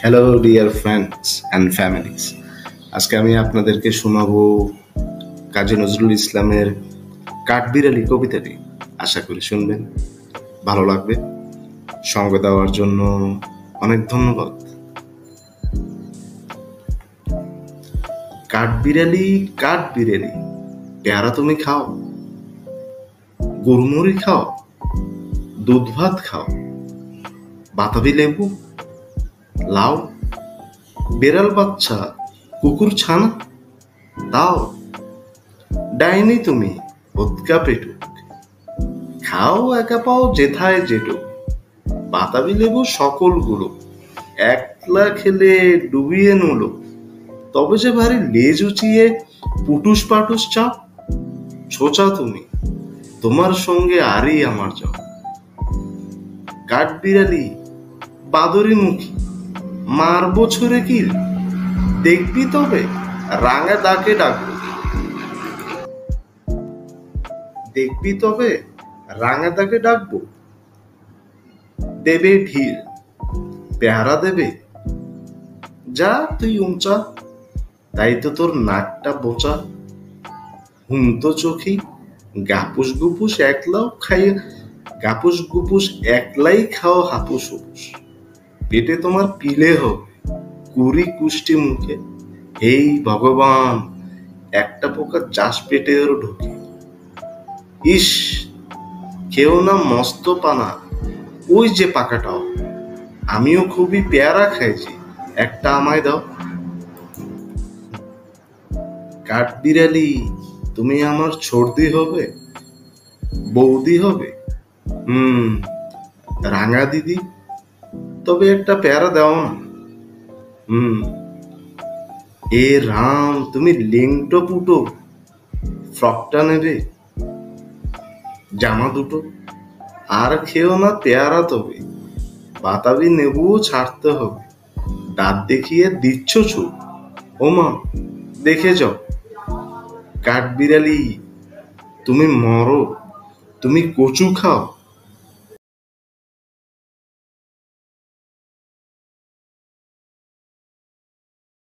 Hello dear friends and families. আজকে আমি আপনাদেরকে শোনাবো কাজী নজরুল ইসলামের কাঠবিড়ালি কবিতাটি। আশা করি শুনবেন, ভালো লাগবে। সঙ্গ দেওয়ার জন্য অনেক ধন্যবাদ। কাঠবিড়ালি কাঠবিড়ালি, পেয়ারা তুমি খাও, গুড়মুড়ি খাও, দুধ ভাত খাও, বাতাবি লেবু, লাউ, বেড়াল বাচ্চা, কুকুর ছানা তাও, ডাইনি তুমি ভোদকা পেটুক, খাও একা পাও যেথায় যেটুক, বাতাবি লেবু সকল গুলো, একলা খেলে ডুবিয়ে নুলো, তবে যে ভারী লেজ উঁচিয়ে পুটুস পাটুস চাও, ছোচা তুমি, তোমার সঙ্গে আরই আমার যাও। কাঠবিড়ালি বাদরি মুখী, মার বছরে কিল, দেখবি তবে রাঙা দাকে ডাকবো, দেখবি তবে রাঙা দাকে ডাকবো, দেবে ঢিল, পেয়ারা দেবে, যা তুই উঁচা, তাই তো তোর নাকটা বোচা, হুমতো চোখি, গাপুস গুপুস একলাও খাই, গাপুস গুপুস একলাই খাও হাপুস হুপুস, পেটে তোমার পিলে হবে কুড়ি কুষ্টি মুখে, এই ভগবান একটা পোকা চাষ পেটেও ঢোকে, ইস কেউ না মস্ত পানা, ওই যে পাকাটাও, আমিও খুবই পেয়ারা খাইছি, একটা আমায় দাও। কাঠবিড়ালি তুমি আমার সর্দি হবে, বৌদি হবে, রাঙা দিদি, তবে একটা পেয়ারা দাও না। এ রাম তুমি লিংটো পুটো, ফ্রকটা নেবে, জামা দুটো, আর খেও না পেয়ারা, তবে বাতাবি নেবুও ছাড়তে হবে, দাঁত দেখিয়ে দিচ্ছ চুপ, ওমা দেখে যাও। কাঠবিড়ালি তুমি মরো, তুমি কচু খাও,